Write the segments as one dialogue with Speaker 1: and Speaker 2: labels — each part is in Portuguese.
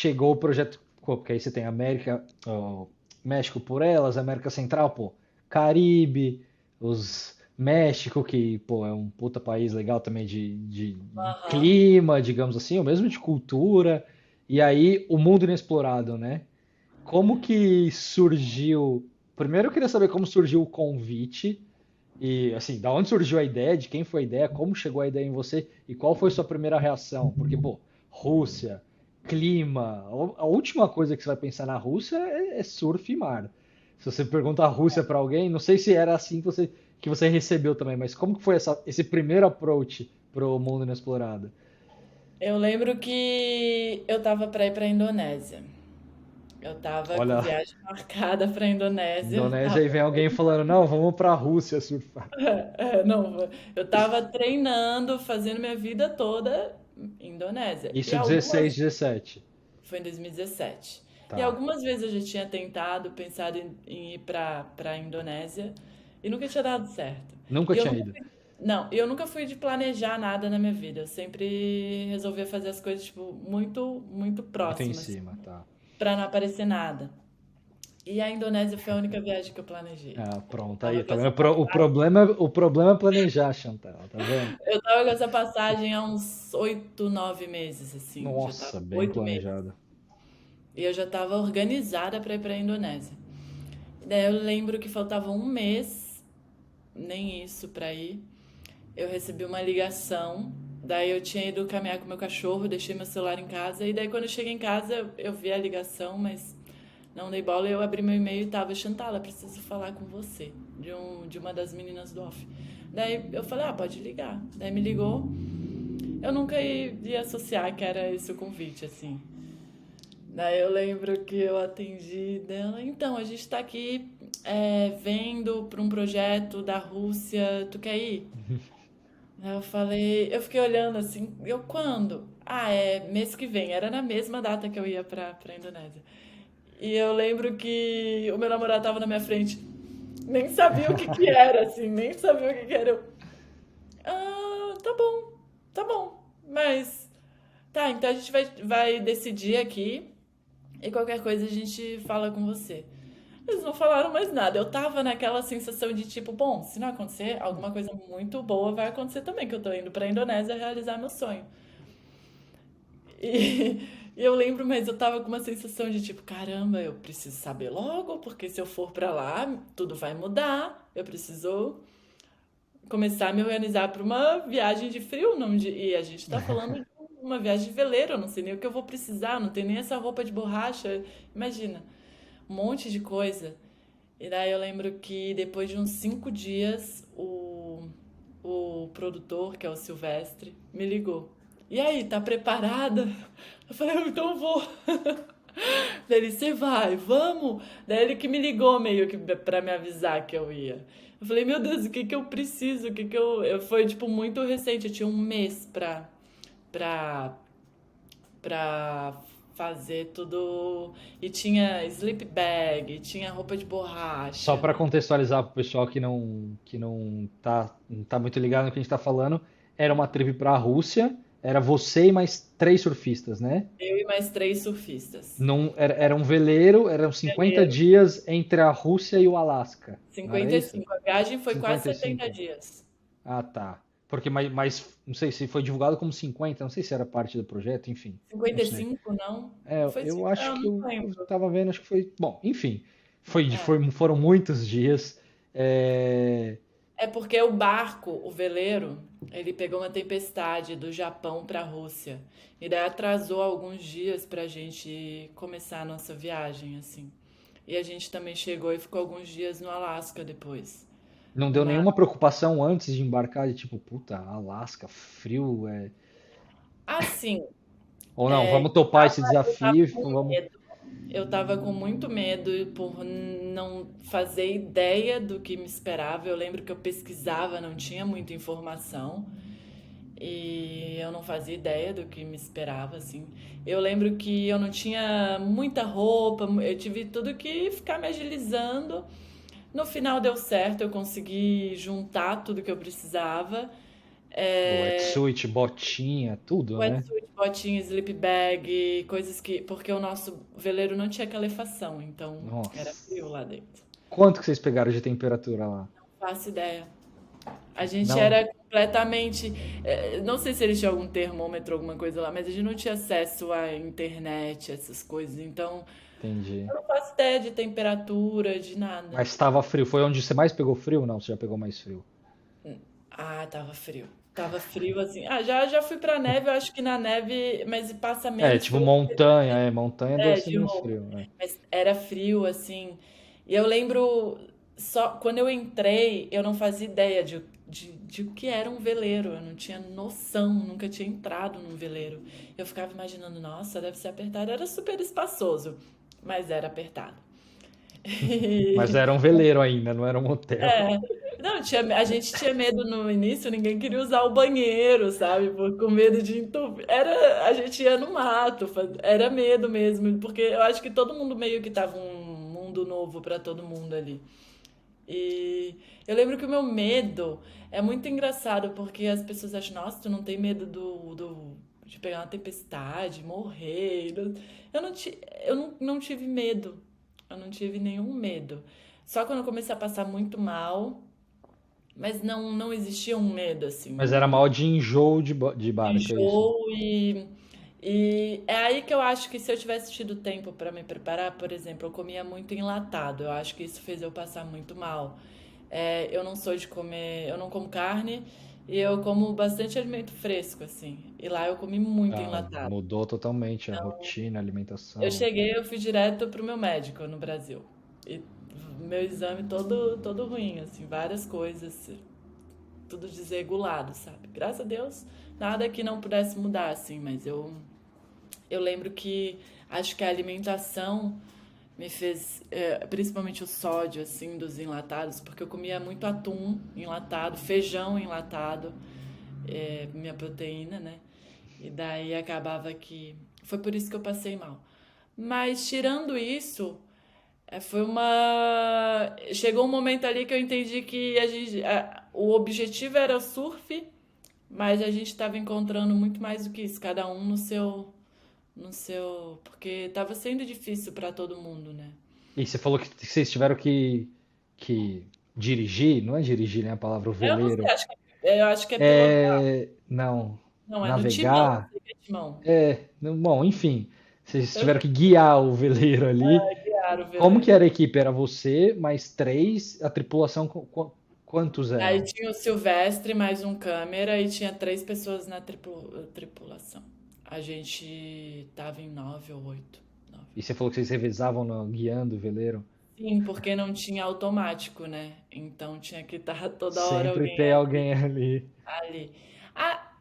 Speaker 1: chegou o projeto, pô, porque aí você tem América, ó, México por elas, América Central, pô, Caribe, os México, que, pô, é um puta país legal também de
Speaker 2: Aham.
Speaker 1: clima, digamos assim, ou mesmo de cultura, e aí o mundo inexplorado, né? Como que surgiu? Primeiro eu queria saber como surgiu o convite e assim, da onde surgiu a ideia, de quem foi a ideia, como chegou a ideia em você e qual foi sua primeira reação? Porque, pô, Rússia, clima, a última coisa que você vai pensar na Rússia é surf e mar. Se você pergunta a Rússia para alguém, não sei se era assim que você recebeu também, mas como que foi esse primeiro approach pro mundo inexplorado?
Speaker 2: Eu lembro que eu tava pra ir pra Indonésia. Eu tava com
Speaker 1: Olha,
Speaker 2: viagem marcada pra Indonésia.
Speaker 1: Indonésia e vem alguém falando, não, vamos pra Rússia surfar.
Speaker 2: Não, eu tava treinando, fazendo minha vida toda em Indonésia. E
Speaker 1: Isso
Speaker 2: algumas
Speaker 1: 16, 17.
Speaker 2: foi em 2017. E 17. E
Speaker 1: Tá.
Speaker 2: algumas vezes eu já tinha tentado, pensado em ir pra Indonésia e nunca tinha dado certo.
Speaker 1: Nunca
Speaker 2: E eu
Speaker 1: tinha
Speaker 2: nunca
Speaker 1: ido.
Speaker 2: fui, não, eu nunca fui de planejar nada na minha vida. Eu sempre resolvia fazer as coisas tipo muito
Speaker 1: Muito em
Speaker 2: próximas
Speaker 1: cima, tá.
Speaker 2: pra não aparecer nada. E a Indonésia foi a única viagem que eu planejei.
Speaker 1: Ah, pronto,
Speaker 2: Tava
Speaker 1: aí,
Speaker 2: com
Speaker 1: tá vendo?
Speaker 2: essa
Speaker 1: O problema é planejar, Chantal, tá vendo?
Speaker 2: Eu tava com essa passagem há uns 8, 9 meses, assim. Já tava
Speaker 1: Nossa, bem
Speaker 2: 8 meses.
Speaker 1: planejado.
Speaker 2: E eu já tava organizada pra ir pra Indonésia. Daí eu lembro que faltava um mês, nem isso, pra ir. Eu recebi uma ligação. Daí eu tinha ido caminhar com meu cachorro, deixei meu celular em casa. E daí quando eu cheguei em casa, eu vi a ligação, mas não dei bola. Eu abri meu e-mail e tava, Chantala, preciso falar com você. De uma das meninas do off. Daí eu falei, pode ligar. Daí me ligou. Eu nunca ia associar que era esse o convite, assim. Daí eu lembro que eu atendi dela. Então, a gente tá aqui vendo para um projeto da Rússia. Tu quer ir? Aí eu falei, eu fiquei olhando assim, eu quando? É mês que vem. Era na mesma data que eu ia pra Indonésia. E eu lembro que o meu namorado tava na minha frente, nem sabia o que que era, assim, nem sabia o que que era. Tá bom, tá bom. Mas, tá, então a gente vai decidir aqui e qualquer coisa a gente fala com você. Eles não falaram mais nada. Eu tava naquela sensação de tipo, bom, se não acontecer, alguma coisa muito boa vai acontecer também, que eu tô indo pra Indonésia realizar meu sonho. E, e eu lembro, mas eu tava com uma sensação de tipo, caramba, eu preciso saber logo, porque se eu for pra lá, tudo vai mudar. Eu preciso começar a me organizar para uma viagem de frio, não e a gente tá falando de uma viagem de veleiro, eu não sei nem o que eu vou precisar, não tem nem essa roupa de borracha. Imagina, um monte de coisa. E daí eu lembro que depois de uns 5 dias, o produtor, que é o Silvestre, me ligou. E aí, tá preparada? Eu falei, então eu vou. Daí ele, você vai, vamos? Daí ele que me ligou meio que pra me avisar que eu ia. Eu falei, meu Deus, o que que eu preciso? O que que foi, tipo, muito recente. Eu tinha um mês pra, pra fazer tudo. E tinha sleep bag, tinha roupa de
Speaker 1: Só
Speaker 2: borracha.
Speaker 1: para contextualizar para o pessoal que não tá muito ligado no que a gente tá falando, era uma trip para a Rússia, era você e mais três surfistas, né?
Speaker 2: Eu e mais 3 surfistas.
Speaker 1: Não, era um veleiro, eram 50
Speaker 2: Janeiro.
Speaker 1: dias entre a Rússia e o Alasca, não era
Speaker 2: cinquenta e
Speaker 1: isso?
Speaker 2: cinco A viagem foi quase 70
Speaker 1: 55.
Speaker 2: dias.
Speaker 1: Ah, tá. Porque, mas não sei se foi divulgado como 50, não sei se era parte do projeto, enfim, não
Speaker 2: cinquenta e
Speaker 1: sei.
Speaker 2: cinco não?
Speaker 1: É,
Speaker 2: Foi,
Speaker 1: eu acho
Speaker 2: eu
Speaker 1: que
Speaker 2: não
Speaker 1: eu
Speaker 2: lembro.
Speaker 1: tava vendo, acho que foi. Bom, enfim,
Speaker 2: É.
Speaker 1: foram muitos dias. É,
Speaker 2: É porque o barco, o veleiro, ele pegou uma tempestade do Japão para a Rússia. E daí atrasou alguns dias para a gente começar a nossa viagem, assim. E a gente também chegou e ficou alguns dias no Alasca depois.
Speaker 1: não deu
Speaker 2: Mas,
Speaker 1: nenhuma preocupação antes de embarcar, de tipo, puta, Alasca, frio,
Speaker 2: assim,
Speaker 1: ou não, vamos topar esse
Speaker 2: eu tava
Speaker 1: desafio,
Speaker 2: com
Speaker 1: vamos.
Speaker 2: medo. Eu tava com muito medo por não fazer ideia do que me esperava. Eu lembro que eu pesquisava, não tinha muita informação. E eu não fazia ideia do que me esperava, assim. Eu lembro que eu não tinha muita roupa, eu tive tudo que ficar me agilizando. No final deu certo, eu consegui juntar tudo que eu precisava
Speaker 1: Wetsuit, botinha, tudo, né?
Speaker 2: Wetsuit, botinha, sleep bag, coisas que. Porque o nosso veleiro não tinha calefação, então era
Speaker 1: Nossa.
Speaker 2: frio lá dentro.
Speaker 1: Quanto que vocês pegaram de temperatura lá?
Speaker 2: Faço ideia. A gente
Speaker 1: Não,
Speaker 2: era completamente. Não sei se eles tinham algum termômetro, alguma coisa lá, mas a gente não tinha acesso à internet, essas coisas. Então,
Speaker 1: entendi.
Speaker 2: eu não faço ideia de temperatura, de nada.
Speaker 1: Mas estava frio. Foi onde você mais pegou frio? Não, você já pegou mais frio.
Speaker 2: Ah, tava frio. Tava frio assim. Ah, já fui pra neve, eu acho que na neve, mas passa
Speaker 1: É,
Speaker 2: menos
Speaker 1: tipo
Speaker 2: frio
Speaker 1: montanha, montanha deve ser
Speaker 2: de
Speaker 1: menos
Speaker 2: roupa.
Speaker 1: frio, né?
Speaker 2: Mas era frio assim. E eu lembro só quando eu entrei, eu não fazia ideia de o que era um veleiro. Eu não tinha noção, nunca tinha entrado num veleiro. Eu ficava imaginando, nossa, deve ser apertado. Era super espaçoso, mas era apertado.
Speaker 1: Mas era um veleiro ainda, não era um hotel.
Speaker 2: É. Não, a gente tinha medo no início, ninguém queria usar o banheiro, sabe? Com medo de entupir. A gente ia no mato, era medo mesmo, porque eu acho que todo mundo meio que tava um mundo novo pra todo mundo ali. E eu lembro que o meu medo é muito engraçado, porque as pessoas acham, nossa, tu não tem medo de pegar uma tempestade, morrer. Eu não tive medo. Eu não tive nenhum medo. Só quando eu comecei a passar muito mal, mas não existia um medo, assim,
Speaker 1: Mas era mal de enjoo de
Speaker 2: de
Speaker 1: barco, é isso?
Speaker 2: enjoo e é aí que eu acho que se eu tivesse tido tempo para me preparar, por exemplo, eu comia muito enlatado. Eu acho que isso fez eu passar muito mal. Eu não sou de comer, eu não como carne e eu como bastante alimento fresco, assim. E lá eu comi muito
Speaker 1: Ah,
Speaker 2: enlatado.
Speaker 1: mudou totalmente a rotina, a
Speaker 2: Eu
Speaker 1: alimentação.
Speaker 2: cheguei, eu fui direto pro meu médico no Brasil. E meu exame todo ruim, assim, várias coisas, tudo desregulado, sabe? Graças a Deus, nada que não pudesse mudar, assim, mas eu lembro que acho que a alimentação me fez, principalmente o sódio, assim, dos enlatados, porque eu comia muito atum enlatado, feijão enlatado, minha proteína, né? E daí acabava que. Foi por isso que eu passei mal. Mas tirando isso, foi uma. Chegou um momento ali que eu entendi que o objetivo era o surf, mas a gente estava encontrando muito mais do que isso, cada um no seu, porque estava sendo difícil para todo mundo, né?
Speaker 1: E você falou que vocês tiveram que dirigir, não é dirigir, né, a palavra, o
Speaker 2: Eu não sei,
Speaker 1: veleiro.
Speaker 2: eu acho que é pilotar.
Speaker 1: É, não,
Speaker 2: Não, é no timão, não
Speaker 1: navegar.
Speaker 2: sei o que é timão.
Speaker 1: Bom, enfim, vocês
Speaker 2: Eu
Speaker 1: tiveram que guiar o veleiro ali.
Speaker 2: guiar o
Speaker 1: Como que
Speaker 2: veleiro.
Speaker 1: era a equipe? Era você, mais três, a tripulação, quantos
Speaker 2: Aí
Speaker 1: eram?
Speaker 2: tinha o Silvestre mais um câmera e tinha 3 pessoas na tripulação. A gente tava em 9 ou 8. 9.
Speaker 1: E você falou que vocês revezavam guiando o veleiro.
Speaker 2: Sim, porque não tinha automático, né? Então tinha que estar toda hora
Speaker 1: Sempre
Speaker 2: alguém
Speaker 1: tem alguém ali.
Speaker 2: ali. Ah,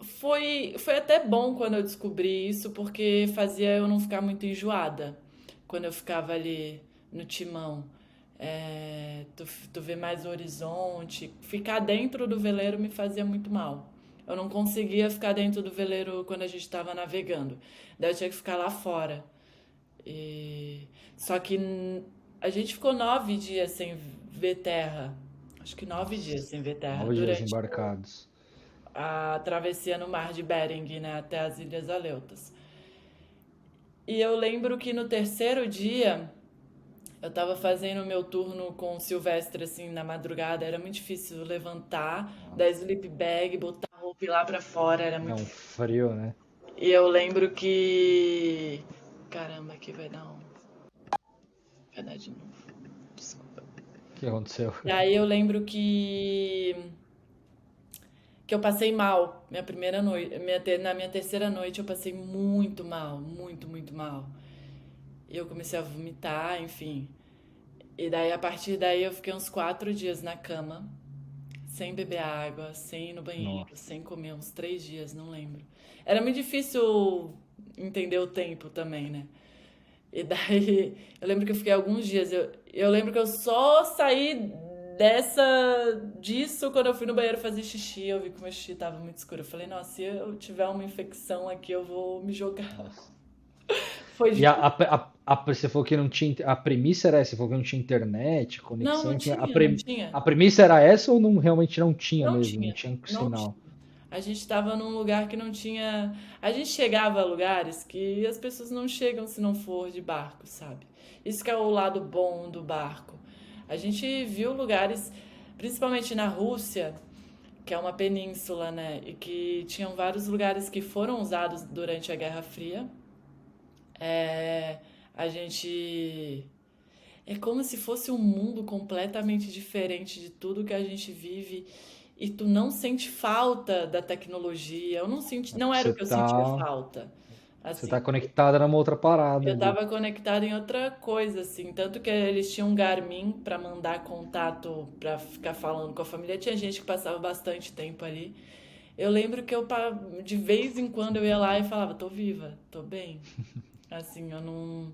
Speaker 2: foi até bom quando eu descobri isso, porque fazia eu não ficar muito enjoada. Quando eu ficava ali no timão. Tu vê mais o horizonte. Ficar dentro do veleiro me fazia muito mal. Eu não conseguia ficar dentro do veleiro quando a gente estava navegando. Daí eu tinha que ficar lá fora. E... Só que a gente ficou 9 dias sem ver terra. Acho que 9 dias
Speaker 1: Nossa,
Speaker 2: sem ver terra.
Speaker 1: 9 dias
Speaker 2: Durante
Speaker 1: embarcados.
Speaker 2: a travessia no mar de Bering, né, até as Ilhas Aleutas. E eu lembro que no terceiro dia eu tava fazendo o meu turno com o Silvestre assim na madrugada, era muito difícil levantar da
Speaker 1: Nossa,
Speaker 2: sleep bag, botar a roupa e ir lá pra fora, era
Speaker 1: é
Speaker 2: muito
Speaker 1: um
Speaker 2: frio.
Speaker 1: frio, né?
Speaker 2: E eu lembro que caramba, aqui vai dar de novo. Desculpa.
Speaker 1: O que aconteceu?
Speaker 2: E aí eu lembro que eu passei mal minha primeira noite, na minha terceira noite eu passei muito mal, muito, muito mal. E eu comecei a vomitar, enfim. E daí, a partir daí, eu fiquei uns 4 dias na cama, sem beber água, sem ir no banheiro,
Speaker 1: Nossa.
Speaker 2: sem comer, uns 3 dias, não lembro. Era muito difícil entender o tempo também, né? E daí, eu lembro que eu fiquei alguns dias. Eu lembro que eu só saí disso quando eu fui no banheiro fazer xixi. Eu vi que o meu xixi tava muito escuro. Eu falei, nossa, se eu tiver uma infecção aqui, eu vou me jogar.
Speaker 1: Nossa.
Speaker 2: Foi
Speaker 1: E
Speaker 2: difícil.
Speaker 1: você falou que não tinha. A premissa era essa, você falou que não tinha internet,
Speaker 2: Não,
Speaker 1: conexão,
Speaker 2: não
Speaker 1: enfim.
Speaker 2: tinha, não tinha.
Speaker 1: A premissa era essa ou não, realmente não tinha
Speaker 2: Não
Speaker 1: mesmo? Não
Speaker 2: tinha,
Speaker 1: tinha
Speaker 2: não tinha.
Speaker 1: sinal?
Speaker 2: A gente estava num lugar que não tinha. A gente chegava a lugares que as pessoas não chegam se não for de barco, sabe? Isso que é o lado bom do barco. A gente viu lugares, principalmente na Rússia, que é uma península, né? E que tinham vários lugares que foram usados durante a Guerra Fria. É, a gente. É como se fosse um mundo completamente diferente de tudo que a gente vive e tu não sente falta da tecnologia. Eu não senti,
Speaker 1: É
Speaker 2: não
Speaker 1: porque
Speaker 2: era o que eu sentia falta.
Speaker 1: você
Speaker 2: Assim,
Speaker 1: tá conectada numa outra parada
Speaker 2: eu
Speaker 1: ali.
Speaker 2: estava conectada em outra coisa, assim, tanto que eles tinham um Garmin para mandar contato, para ficar falando com a família. Tinha gente que passava bastante tempo ali. Eu lembro que de vez em quando eu ia lá e falava, tô viva, tô bem. Assim, eu não.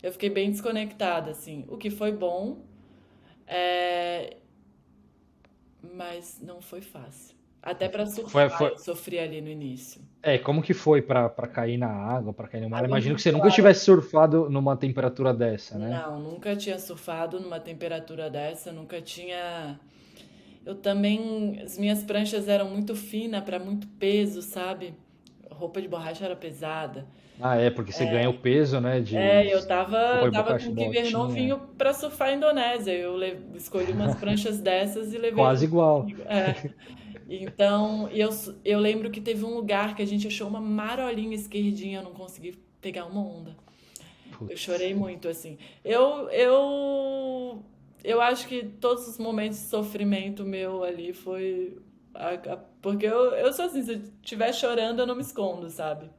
Speaker 2: Eu fiquei bem desconectada, assim. O que foi bom, é, mas não foi fácil. Até para
Speaker 1: Foi,
Speaker 2: surfar,
Speaker 1: foi,
Speaker 2: eu sofri ali no início.
Speaker 1: como que foi pra cair na água, pra cair no mar?
Speaker 2: Água
Speaker 1: Imagino que
Speaker 2: muito
Speaker 1: você nunca
Speaker 2: clara.
Speaker 1: tivesse surfado numa temperatura dessa, né?
Speaker 2: Não, nunca tinha surfado numa temperatura dessa, nunca tinha. Eu também. As minhas pranchas eram muito finas para muito peso, sabe? Roupa de borracha era pesada.
Speaker 1: Ah, é, porque você ganha o peso, né,
Speaker 2: É,
Speaker 1: de
Speaker 2: eu
Speaker 1: roupa de
Speaker 2: tava
Speaker 1: borracha,
Speaker 2: com o kiver
Speaker 1: botinha,
Speaker 2: novinho para surfar a Indonésia. Escolhi umas pranchas dessas e levei
Speaker 1: quase
Speaker 2: junto
Speaker 1: igual.
Speaker 2: comigo. É. Então, eu lembro que teve um lugar que a gente achou uma marolinha esquerdinha, eu não consegui pegar uma onda. Eu
Speaker 1: Putz,
Speaker 2: chorei muito, assim. Eu acho que todos os momentos de sofrimento meu ali foi. Porque eu sou assim, se eu estiver chorando, eu não me escondo, sabe?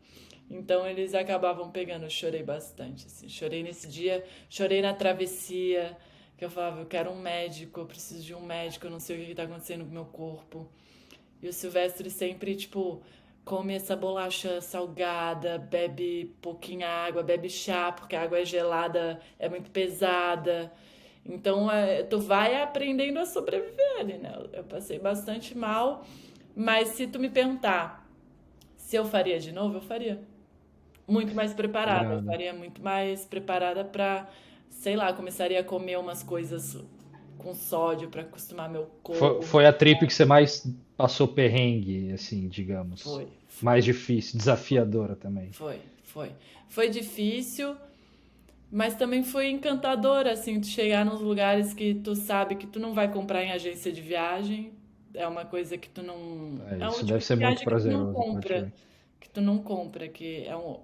Speaker 2: Então eles acabavam pegando. Eu chorei bastante, assim. Chorei nesse dia, chorei na travessia, que eu falava, eu quero um médico, eu preciso de um médico, eu não sei o que está acontecendo com o meu corpo. E o Silvestre sempre, tipo, come essa bolacha salgada, bebe pouquinha água, bebe chá, porque a água é gelada, é muito pesada. Então, tu vai aprendendo a sobreviver ali, né? Eu passei bastante mal, mas se tu me perguntar se eu faria de novo, eu faria. Muito mais preparada, eu
Speaker 1: irado.
Speaker 2: faria muito mais preparada pra, sei lá, começaria a comer umas coisas com sódio pra acostumar meu corpo.
Speaker 1: Foi a trip que você mais passou perrengue, assim, digamos.
Speaker 2: Foi,
Speaker 1: Mais difícil, desafiadora também.
Speaker 2: foi. Foi difícil, mas também foi encantador, assim, tu chegar nos lugares que tu sabe que tu não vai comprar em agência de viagem. É uma coisa que tu não.
Speaker 1: É,
Speaker 2: É um
Speaker 1: isso
Speaker 2: tipo
Speaker 1: deve
Speaker 2: de
Speaker 1: ser muito
Speaker 2: viagem que tu não
Speaker 1: prazeroso, pode
Speaker 2: compra.
Speaker 1: crer.
Speaker 2: Que tu não compra,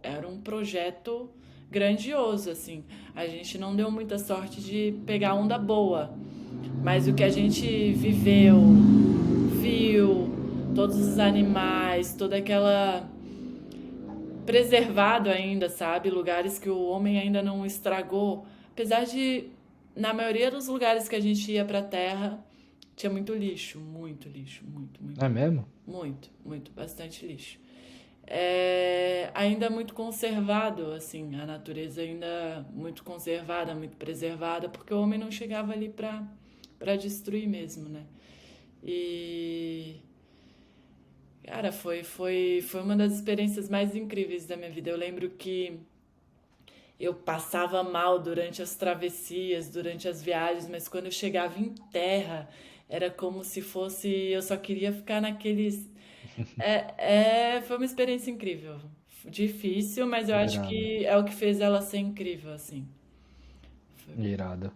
Speaker 2: era um projeto grandioso, assim. A gente não deu muita sorte de pegar onda boa, mas o que a gente viveu, viu, todos os animais, toda aquela preservado ainda, sabe? Lugares que o homem ainda não estragou. Apesar de, na maioria dos lugares que a gente ia pra terra, tinha muito lixo,
Speaker 1: É mesmo?
Speaker 2: muito, bastante lixo. É ainda muito conservado, assim, a natureza ainda muito conservada, muito preservada, porque o homem não chegava ali para destruir mesmo, né? E cara, foi uma das experiências mais incríveis da minha vida. Eu lembro que eu passava mal durante as travessias, durante as viagens, mas quando eu chegava em terra, era como se fosse. Eu só queria ficar naqueles. Foi uma experiência incrível. Difícil, mas eu acho
Speaker 1: Irado.
Speaker 2: que é o que fez ela ser incrível, assim. Foi-
Speaker 1: Irado.